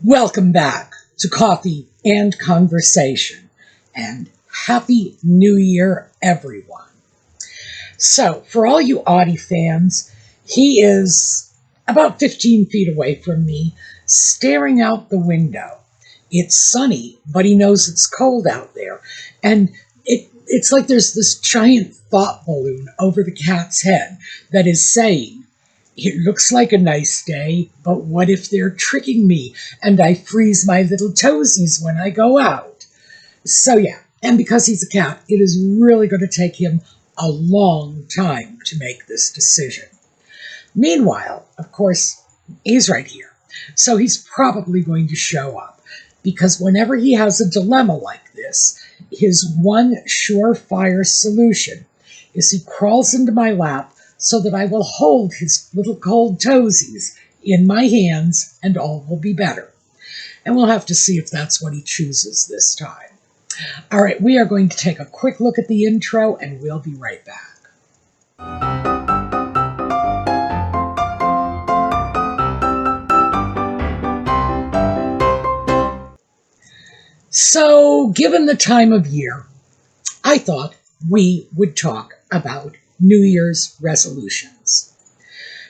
Welcome back to Coffee and Conversation, and Happy New Year, everyone. So, for all you Audie fans, he is about 15 feet away from me, staring out the window. It's sunny, but he knows it's cold out there, and it's like there's this giant thought balloon over the cat's head that is saying, "It looks like a nice day, but what if they're tricking me and I freeze my little toesies when I go out?" So yeah, and because he's a cat, it is really going to take him a long time to make this decision. Meanwhile, of course, he's right here. So he's probably going to show up because whenever he has a dilemma like this, his one surefire solution is he crawls into my lap so that I will hold his little cold toesies in my hands and all will be better. And we'll have to see if that's what he chooses this time. All right, we are going to take a quick look at the intro and we'll be right back. So, given the time of year, I thought we would talk about New Year's resolutions.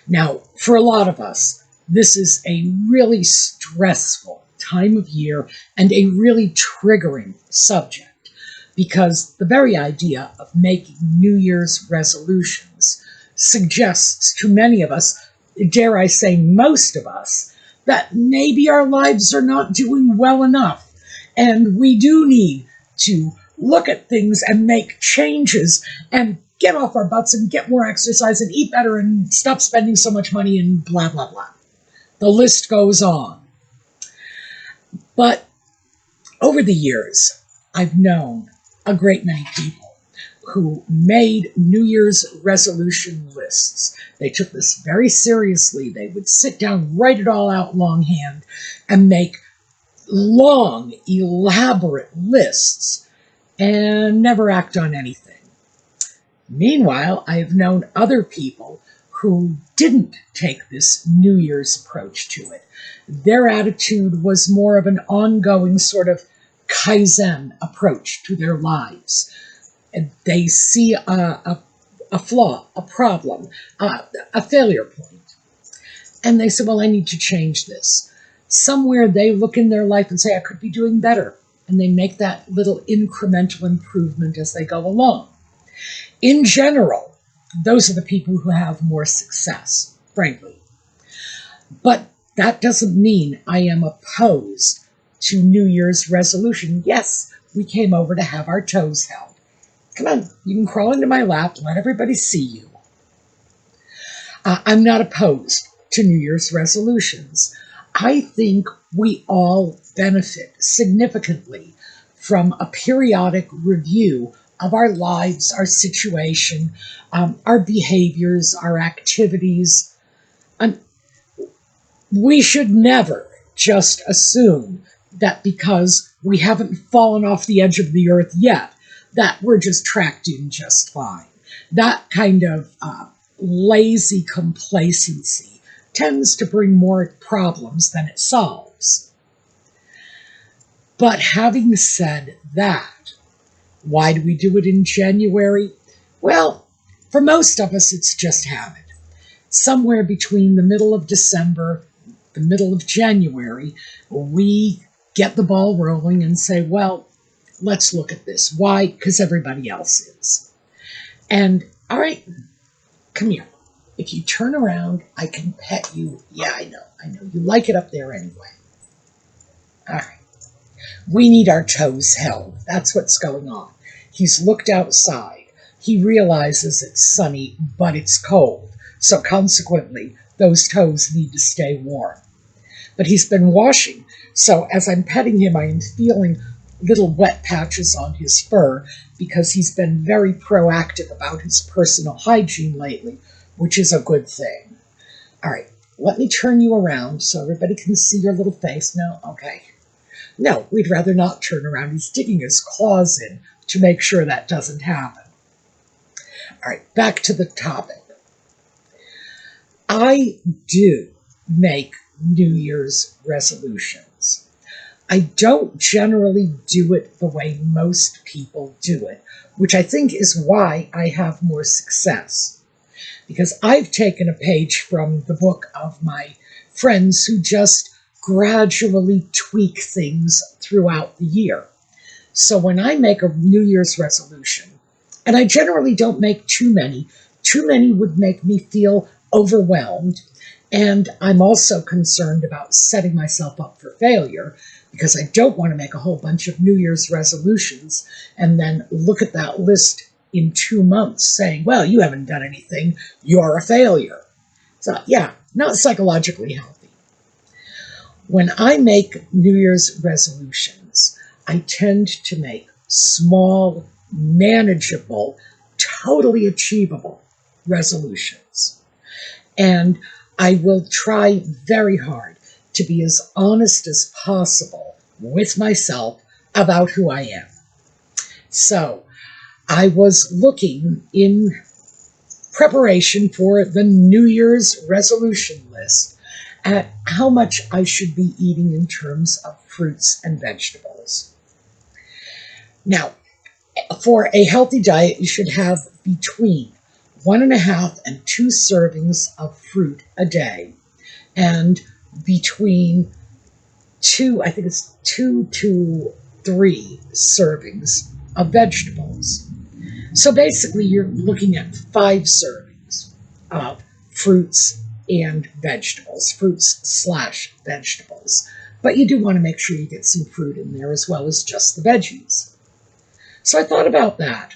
Now, for a lot of us, this is a really stressful time of year and a really triggering subject because the very idea of making New Year's resolutions suggests to many of us, dare I say most of us, that maybe our lives are not doing well enough and we do need to look at things and make changes and get off our butts and get more exercise and eat better and stop spending so much money and blah, blah, blah. The list goes on. But over the years, I've known a great many people who made New Year's resolution lists. They took this very seriously. They would sit down, write it all out longhand, and make long, elaborate lists and never act on anything. Meanwhile, I have known other people who didn't take this New Year's approach to it. Their attitude was more of an ongoing sort of Kaizen approach to their lives. And they see a flaw, a problem, a failure point. And they say, well, I need to change this. Somewhere they look in their life and say, I could be doing better. And they make that little incremental improvement as they go along. In general, those are the people who have more success, frankly. But that doesn't mean I am opposed to New Year's resolution. Yes, we came over to have our toes held. Come on, you can crawl into my lap, let everybody see you. I'm not opposed to New Year's resolutions. I think we all benefit significantly from a periodic review of our lives, our situation, our behaviors, our activities. We should never just assume that because we haven't fallen off the edge of the earth yet, that we're just tracked in just fine. That kind of lazy complacency tends to bring more problems than it solves. But having said that, why do we do it in January? Well, for most of us, it's just habit. Somewhere between the middle of December, the middle of January, we get the ball rolling and say, well, let's look at this. Why? Because everybody else is. And, all right, come here. If you turn around, I can pet you. Yeah, I know. You like it up there anyway. All right. We need our toes held. That's what's going on. He's looked outside. He realizes it's sunny, but it's cold. So consequently, those toes need to stay warm. But he's been washing. So as I'm petting him, I am feeling little wet patches on his fur because he's been very proactive about his personal hygiene lately, which is a good thing. All right, let me turn you around so everybody can see your little face. No? Okay. No, we'd rather not turn around. He's digging his claws in to make sure that doesn't happen. All right, back to the topic. I do make New Year's resolutions. I don't generally do it the way most people do it, which I think is why I have more success. Because I've taken a page from the book of my friends who just gradually tweak things throughout the year. So when I make a New Year's resolution, and I generally don't make too many would make me feel overwhelmed. And I'm also concerned about setting myself up for failure, because I don't want to make a whole bunch of New Year's resolutions and then look at that list in 2 months saying, well, you haven't done anything, you're a failure. So yeah, not psychologically healthy. When I make New Year's resolutions, I tend to make small, manageable, totally achievable resolutions. And I will try very hard to be as honest as possible with myself about who I am. So I was looking in preparation for the New Year's resolution list at how much I should be eating in terms of fruits and vegetables. Now, for a healthy diet, you should have between 1.5 and 2 servings of fruit a day, and between 2 to 3 servings of vegetables. So basically, you're looking at 5 servings of fruits and vegetables, fruits/vegetables. But you do want to make sure you get some fruit in there as well as just the veggies. So I thought about that.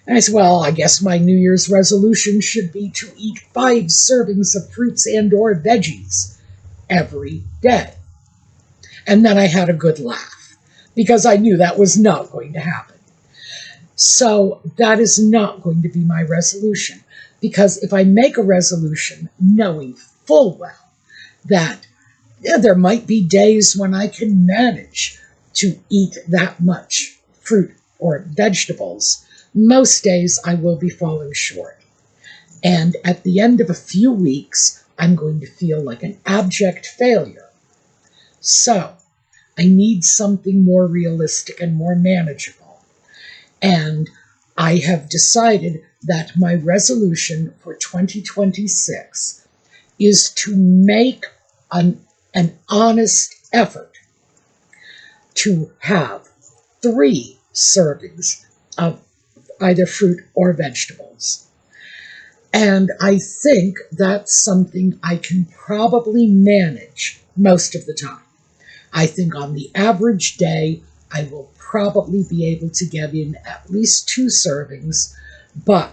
And I said, well, I guess my New Year's resolution should be to eat 5 servings of fruits and or veggies every day. And then I had a good laugh, because I knew that was not going to happen. So that is not going to be my resolution, because if I make a resolution knowing full well that there might be days when I can manage to eat that much fruit or vegetables, most days I will be falling short. And at the end of a few weeks, I'm going to feel like an abject failure. So I need something more realistic and more manageable. And I have decided that my resolution for 2026 is to make an honest effort to have 3 servings of either fruit or vegetables. And I think that's something I can probably manage most of the time. I think on the average day, I will probably be able to get in at least 2 servings, but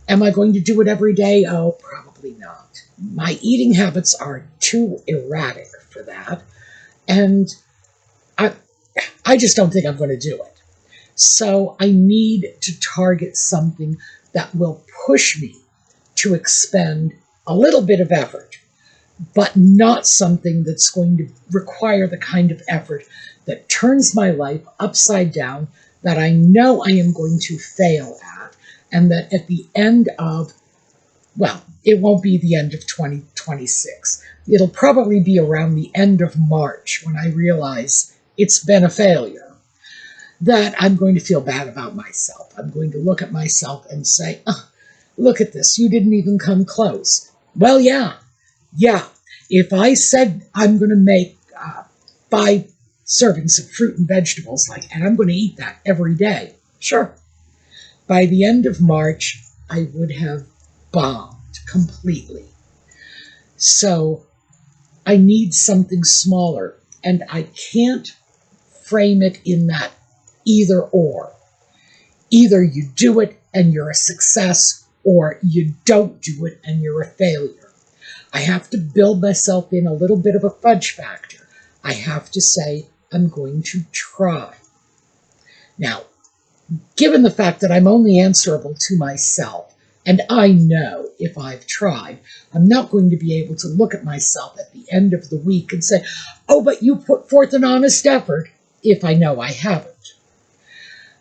am I going to do it every day? Oh, probably not. My eating habits are too erratic for that, and I just don't think I'm going to do it. So I need to target something that will push me to expend a little bit of effort, but not something that's going to require the kind of effort that turns my life upside down, that I know I am going to fail at, and that at the end of, well, it won't be the end of 2026. It'll probably be around the end of March when I realize it's been a failure, that I'm going to feel bad about myself. I'm going to look at myself and say, oh, look at this, you didn't even come close. Well, yeah. If I said I'm going to make 5 servings of fruit and vegetables, and I'm going to eat that every day, sure. By the end of March, I would have bombed completely. So I need something smaller, and I can't frame it in that either or. Either you do it and you're a success, or you don't do it and you're a failure. I have to build myself in a little bit of a fudge factor. I have to say, I'm going to try. Now, given the fact that I'm only answerable to myself, and I know if I've tried, I'm not going to be able to look at myself at the end of the week and say, oh, but you put forth an honest effort, if I know I haven't.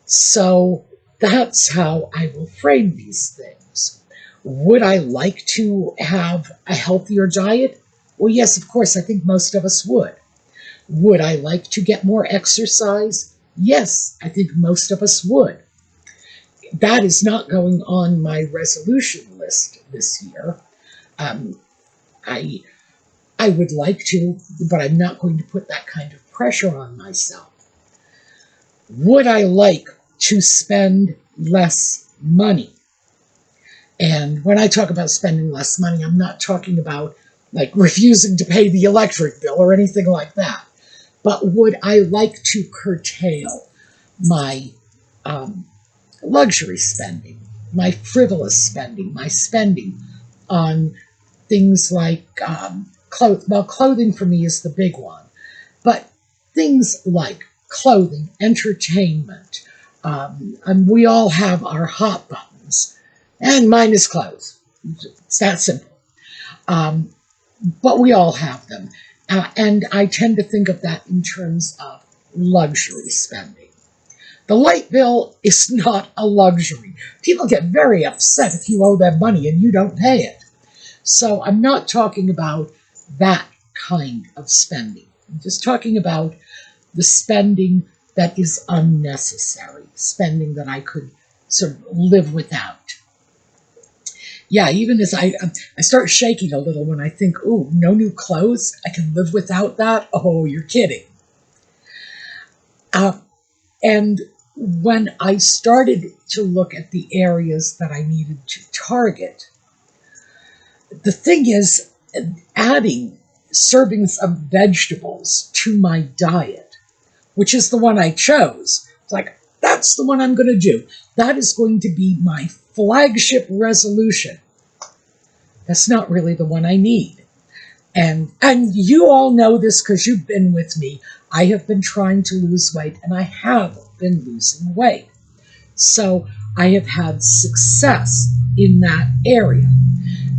So that's how I will frame these things. Would I like to have a healthier diet? Well, yes, of course, I think most of us would. Would I like to get more exercise? Yes, I think most of us would. That is not going on my resolution list this year. I would like to, but I'm not going to put that kind of pressure on myself. Would I like to spend less money? And when I talk about spending less money, I'm not talking about like refusing to pay the electric bill or anything like that. But would I like to curtail my luxury spending, my frivolous spending, my spending on things like clothes? Well, clothing for me is the big one. But things like clothing, entertainment, and we all have our hot buttons, and mine is clothes. It's that simple. But we all have them. And I tend to think of that in terms of luxury spending. The light bill is not a luxury. People get very upset if you owe them money and you don't pay it. So I'm not talking about that kind of spending. I'm just talking about the spending that is unnecessary, spending that I could sort of live without. Yeah, even as I start shaking a little when I think, ooh, no new clothes? I can live without that? Oh, you're kidding. And when I started to look at the areas that I needed to target, the thing is, adding servings of vegetables to my diet, which is the one I chose. It's like, that's the one I'm going to do. That is going to be my flagship resolution. That's not really the one I need. And you all know this because you've been with me. I have been trying to lose weight, and I have been losing weight. So I have had success in that area.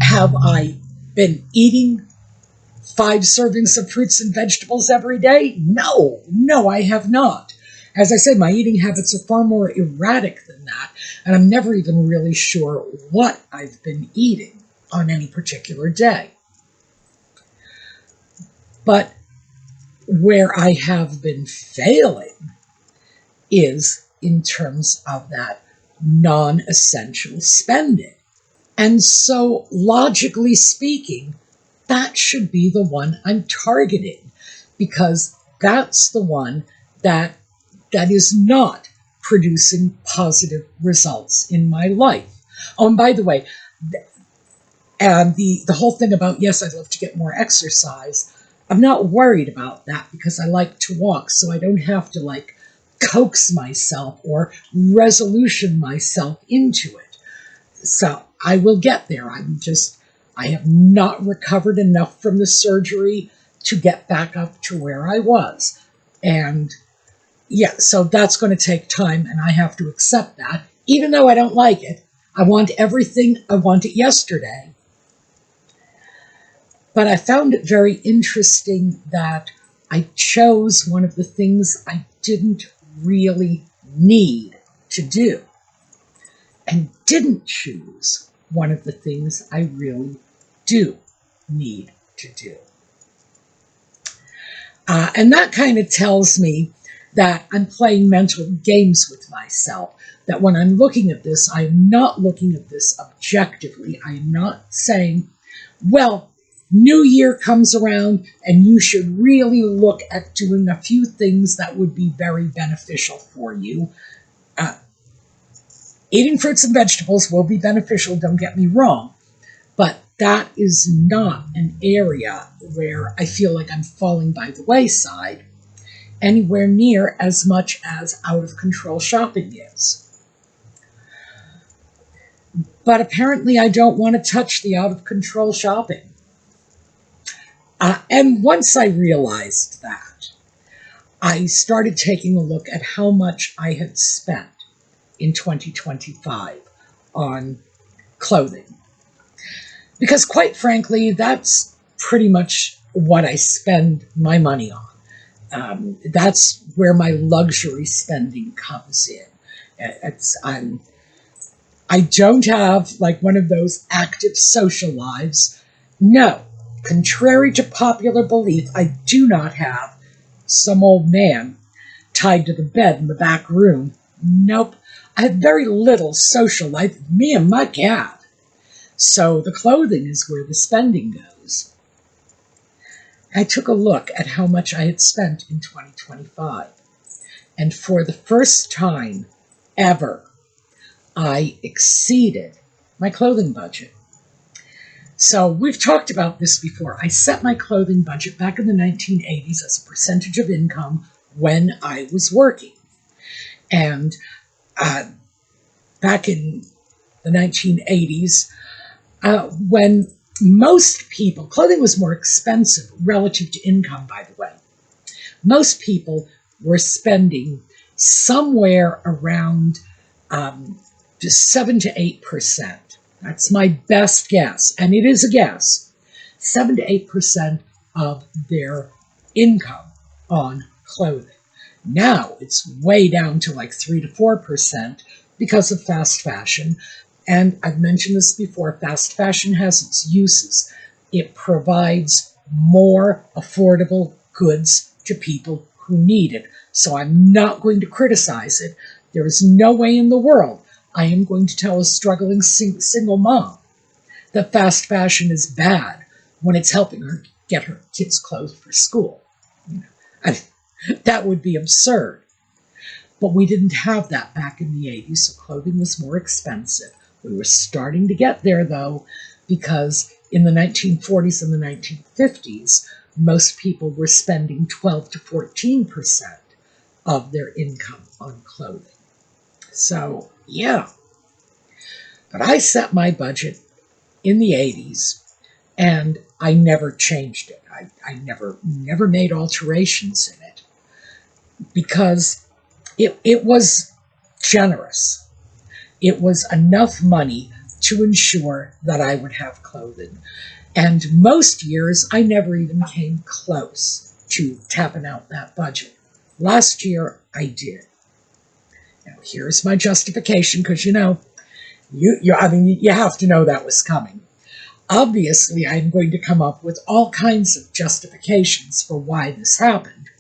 Have I been eating 5 servings of fruits and vegetables every day? No, I have not. As I said, my eating habits are far more erratic than that, and I'm never even really sure what I've been eating on any particular day. But where I have been failing is in terms of that non-essential spending. And so, logically speaking, that should be the one I'm targeting, because that's the one that is not producing positive results in my life. Oh, and by the way, and the whole thing about, yes, I'd love to get more exercise, I'm not worried about that because I like to walk, so I don't have to like coax myself or resolution myself into it. So I will get there. I have not recovered enough from the surgery to get back up to where I was. And yeah, so that's going to take time, and I have to accept that, even though I don't like it. I want everything. I want it yesterday. But I found it very interesting that I chose one of the things I didn't really need to do, and didn't choose one of the things I really do need to do. And that kind of tells me that I'm playing mental games with myself, that when I'm looking at this, I'm not looking at this objectively. I'm not saying, well, New Year comes around and you should really look at doing a few things that would be very beneficial for you. Eating fruits and vegetables will be beneficial, don't get me wrong, but that is not an area where I feel like I'm falling by the wayside anywhere near as much as out-of-control shopping is. But apparently I don't want to touch the out-of-control shopping. And once I realized that, I started taking a look at how much I had spent in 2025 on clothing. Because quite frankly, that's pretty much what I spend my money on. That's where my luxury spending comes in. I don't have like one of those active social lives. No, contrary to popular belief, I do not have some old man tied to the bed in the back room. Nope. I have very little social life, me and my cat. So the clothing is where the spending goes. I took a look at how much I had spent in 2025. And for the first time ever, I exceeded my clothing budget. So we've talked about this before. I set my clothing budget back in the 1980s as a percentage of income when I was working. And back in the 1980s, when most people, clothing was more expensive relative to income, by the way. Most people were spending somewhere around 7 to 8%. That's my best guess, and it is a guess. 7 to 8% of their income on clothing. Now it's way down to like 3 to 4% because of fast fashion. And I've mentioned this before, fast fashion has its uses. It provides more affordable goods to people who need it. So I'm not going to criticize it. There is no way in the world I am going to tell a struggling single mom that fast fashion is bad when it's helping her get her kids clothes for school. That would be absurd. But we didn't have that back in the 80s, so clothing was more expensive. We were starting to get there, though, because in the 1940s and the 1950s, most people were spending 12 to 14% of their income on clothing. So, yeah. But I set my budget in the 80s, and I never changed it. I never made alterations in it because it was generous. It was enough money to ensure that I would have clothing. And most years, I never even came close to tapping out that budget. Last year, I did. Now, here's my justification, because you have to know that was coming. Obviously, I'm going to come up with all kinds of justifications for why this happened.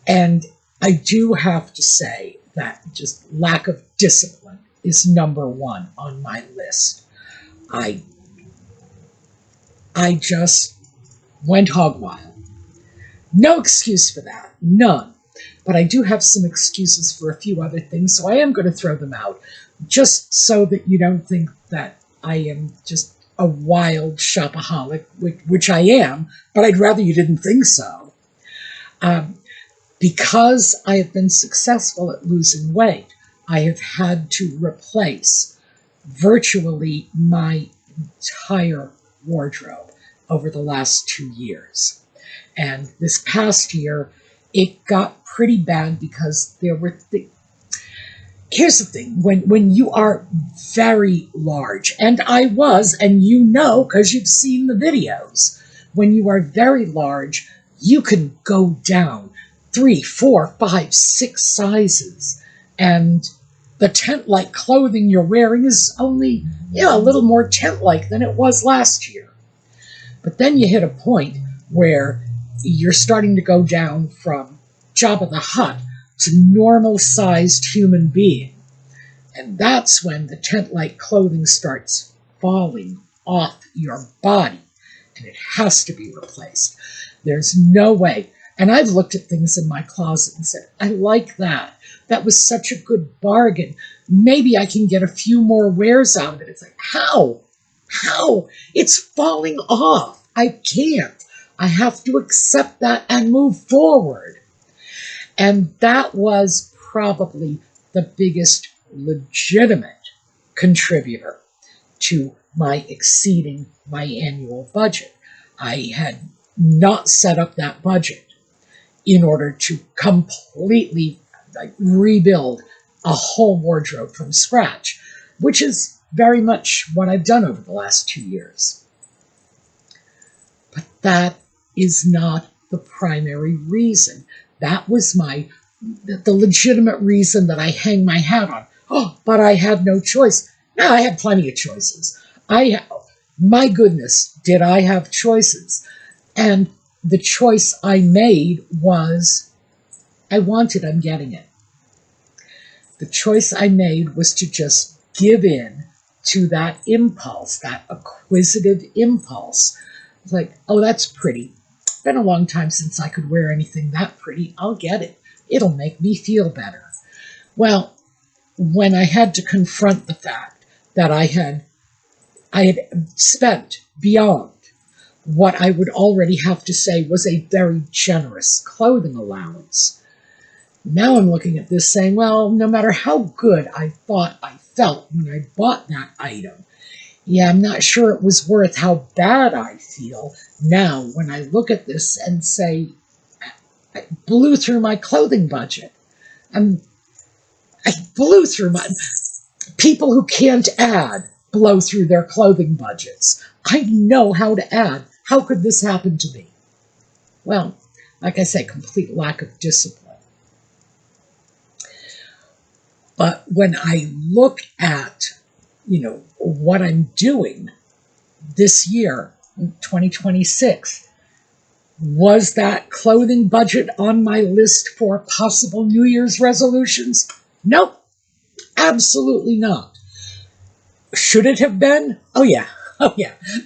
And I do have to say that just lack of discipline is number one on my list. I just went hog wild. No excuse for that, none. But I do have some excuses for a few other things, so I am going to throw them out, just so that you don't think that I am just a wild shopaholic, which I am, but I'd rather you didn't think so. Because I have been successful at losing weight, I have had to replace virtually my entire wardrobe over the last 2 years. And this past year, it got pretty bad because there were here's the thing, when you are very large, and I was, and you know because you've seen the videos, when you are very large, you can go down 3, 4, 5, 6 sizes, and the tent-like clothing you're wearing is only a little more tent-like than it was last year. But then you hit a point where you're starting to go down from Jabba the Hutt to normal-sized human being. And that's when the tent-like clothing starts falling off your body, and it has to be replaced. There's no way. And I've looked at things in my closet and said, I like that. That was such a good bargain. Maybe I can get a few more wears out of it. It's like, how? How? It's falling off. I can't. I have to accept that and move forward. And that was probably the biggest legitimate contributor to my exceeding my annual budget. I had not set up that budget in order to completely rebuild a whole wardrobe from scratch, which is very much what I've done over the last 2 years. But that is not the primary reason. That was the legitimate reason that I hang my hat on. Oh, but I had no choice. No, I had plenty of choices. My goodness, did I have choices. And the choice I made was I want it, I'm getting it. The choice I made was to just give in to that impulse, that acquisitive impulse. It's like, oh, that's pretty. It's been a long time since I could wear anything that pretty. I'll get it. It'll make me feel better. Well, when I had to confront the fact that I had spent beyond what I would already have to say was a very generous clothing allowance, now I'm looking at this saying, well, no matter how good I thought I felt when I bought that item, yeah, I'm not sure it was worth how bad I feel now when I look at this and say, I blew through my clothing budget. I blew through my... People who can't add blow through their clothing budgets. I know how to add. How could this happen to me? Well, like I say, complete lack of discipline. But when I look at, what I'm doing this year, 2026, was that clothing budget on my list for possible New Year's resolutions? Nope, absolutely not. Should it have been? Oh yeah,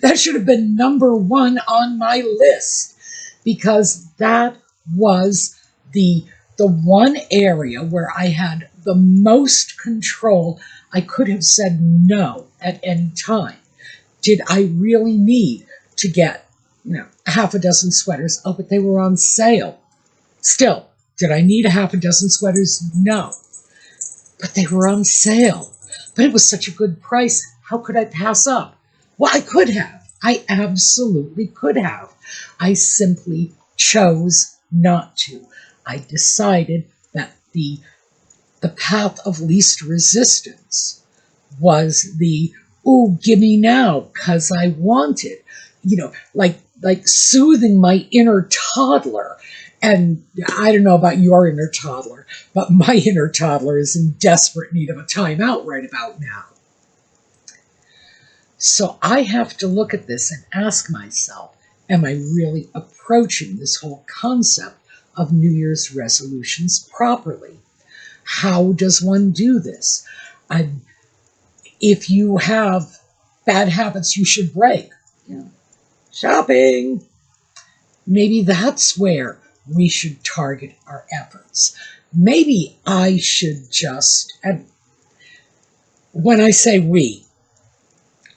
that should have been number one on my list, because that was the one area where I had the most control. I could have said no at any time. Did I really need to get, a half a dozen sweaters? Oh, but they were on sale. Still, did I need a half a dozen sweaters? No. But they were on sale. But it was such a good price. How could I pass up? Well, I could have. I absolutely could have. I simply chose not to. I decided that the path of least resistance was the, ooh, gimme now, because I want it. Like soothing my inner toddler. And I don't know about your inner toddler, but my inner toddler is in desperate need of a timeout right about now. So I have to look at this and ask myself, am I really approaching this whole concept of New Year's resolutions properly? How does one do this? If you have bad habits you should break, shopping, maybe that's where we should target our efforts. Maybe I should just, and when I say we,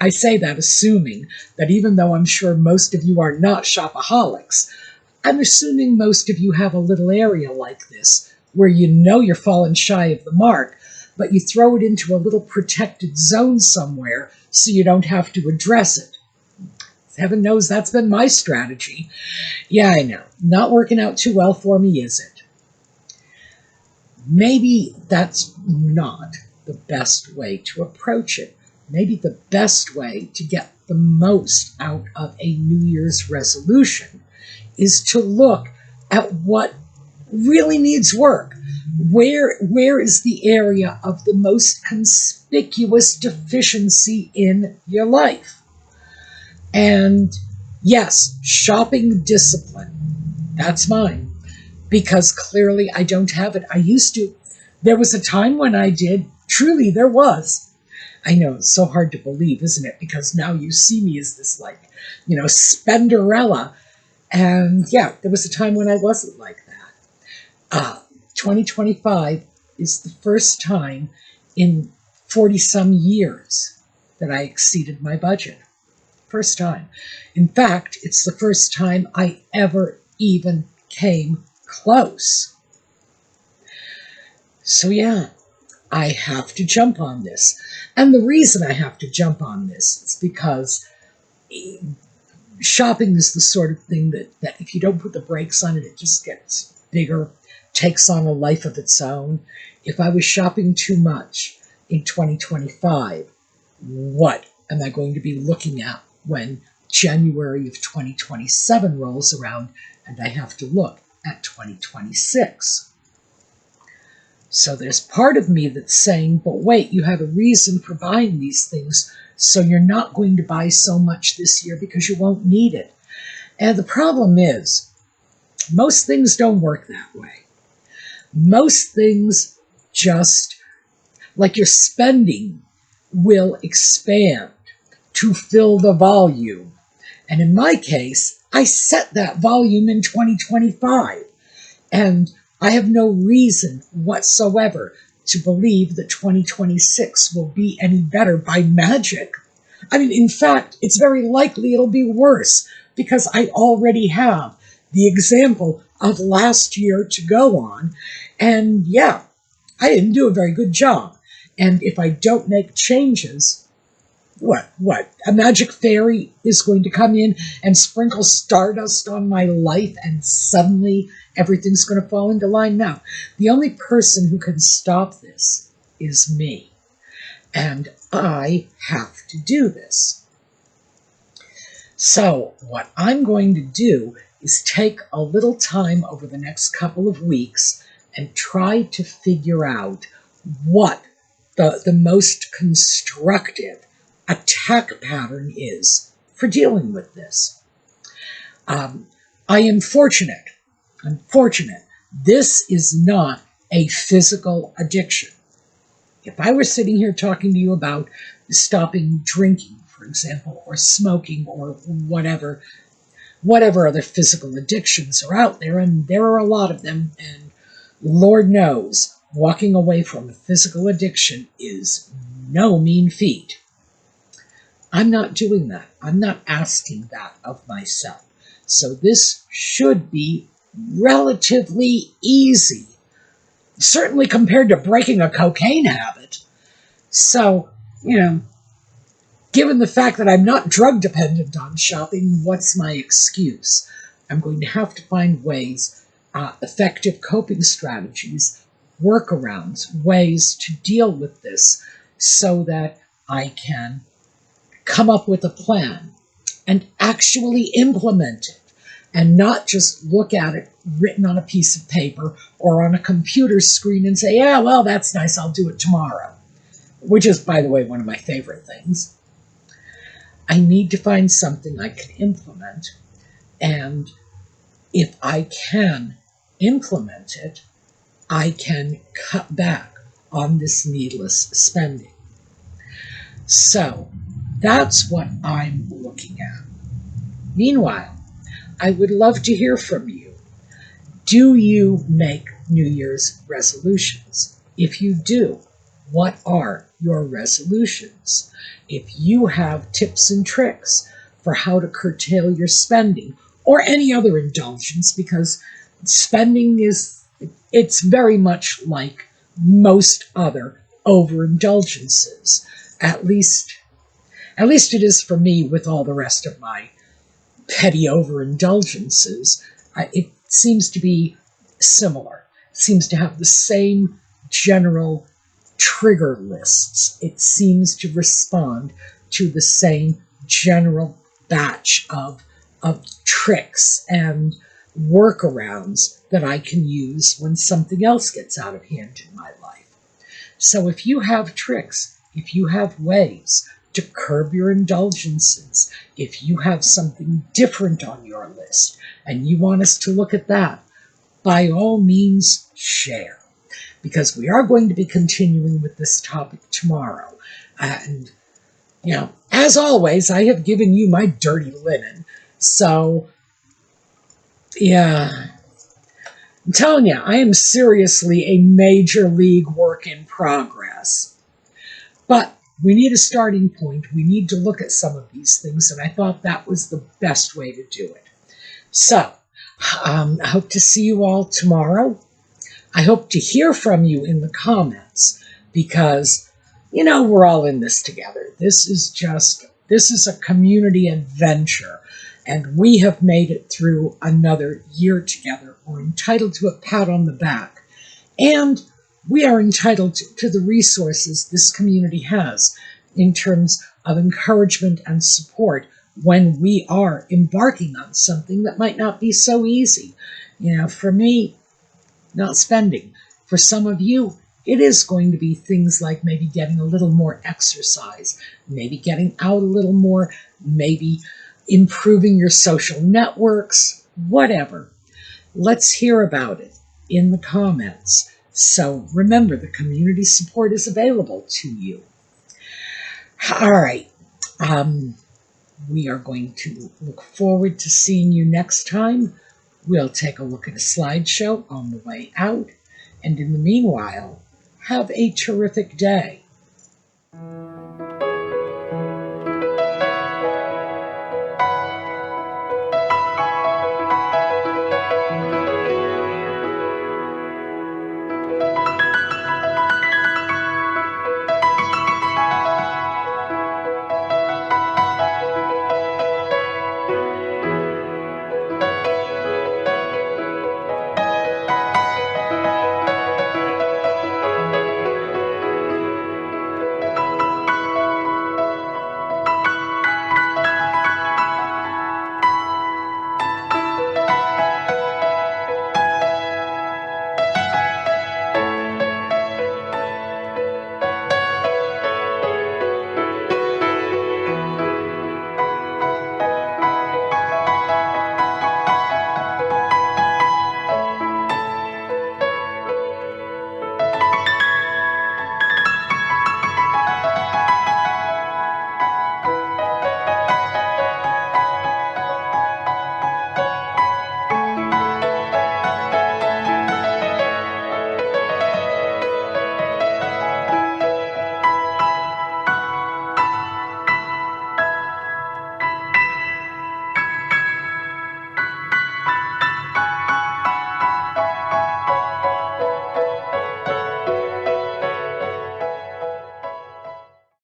I say that assuming that even though I'm sure most of you are not shopaholics, I'm assuming most of you have a little area like this where you're falling shy of the mark, but you throw it into a little protected zone somewhere so you don't have to address it. Heaven knows that's been my strategy. Yeah, I know. Not working out too well for me, is it? Maybe that's not the best way to approach it. Maybe the best way to get the most out of a New Year's resolution is to look at what really needs work. Where is the area of the most conspicuous deficiency in your life? And yes, shopping discipline, that's mine, because clearly I don't have it. I used to. There was a time when I did. Truly, there was. I know, it's so hard to believe, isn't it? Because now you see me as this, Spenderella. And yeah, there was a time when I wasn't like that. 2025 is the first time in 40-some years that I exceeded my budget. First time. In fact, it's the first time I ever even came close. So yeah, I have to jump on this. And the reason I have to jump on this is because shopping is the sort of thing that if you don't put the brakes on it, it just gets bigger, takes on a life of its own. If I was shopping too much in 2025, what am I going to be looking at when January of 2027 rolls around and I have to look at 2026? So there's part of me that's saying, but wait, you have a reason for buying these things, so you're not going to buy so much this year because you won't need it. And the problem is, most things don't work that way. most things just, like your spending, will expand to fill the volume. And in my case, I set that volume in 2025. And I have no reason whatsoever to believe that 2026 will be any better by magic. I mean, in fact, it's very likely it'll be worse because I already have the example of last year to go on. And yeah, I didn't do a very good job. And if I don't make changes, what? A magic fairy is going to come in and sprinkle stardust on my life and suddenly everything's going to fall into line? Now, the only person who can stop this is me. And I have to do this. So what I'm going to do is take a little time over the next couple of weeks and try to figure out what the most constructive attack pattern is for dealing with this. I am fortunate. I'm fortunate. This is not a physical addiction. If I were sitting here talking to you about stopping drinking, for example, or smoking, or whatever other physical addictions are out there, and there are a lot of them, and Lord knows, walking away from a physical addiction is no mean feat. I'm not doing that. I'm not asking that of myself. So this should be relatively easy, certainly compared to breaking a cocaine habit. So, given the fact that I'm not drug dependent on shopping, what's my excuse? I'm going to have to find ways, effective coping strategies, workarounds, ways to deal with this so that I can come up with a plan and actually implement it and not just look at it written on a piece of paper or on a computer screen and say, yeah, well, that's nice, I'll do it tomorrow, which is, by the way, one of my favorite things. I need to find something I can implement, and if I can implement it, I can cut back on this needless spending. So that's what I'm looking at. Meanwhile, I would love to hear from you. Do you make New Year's resolutions? If you do, what are your resolutions? If you have tips and tricks for how to curtail your spending or any other indulgence, because spending it's very much like most other overindulgences. At least it is for me with all the rest of my petty overindulgences. It seems to be similar. It seems to have the same general trigger lists. It seems to respond to the same general batch of tricks and workarounds that I can use when something else gets out of hand in my life. So if you have tricks, if you have ways to curb your indulgences, if you have something different on your list and you want us to look at that, by all means share, because we are going to be continuing with this topic tomorrow. And, as always, I have given you my dirty linen. So, yeah, I'm telling you, I am seriously a major league work in progress. But we need a starting point. We need to look at some of these things, and I thought that was the best way to do it. So, I hope to see you all tomorrow. I hope to hear from you in the comments, because, we're all in this together. This is a community adventure, and we have made it through another year together. We're entitled to a pat on the back, and we are entitled to the resources this community has in terms of encouragement and support when we are embarking on something that might not be so easy. For me, not spending. For some of you, it is going to be things like maybe getting a little more exercise, maybe getting out a little more, maybe improving your social networks, whatever. Let's hear about it. in the comments. So remember, the community support is available to you. All right. We are going to look forward to seeing you next time. We'll take a look at a slideshow on the way out. And in the meanwhile, have a terrific day.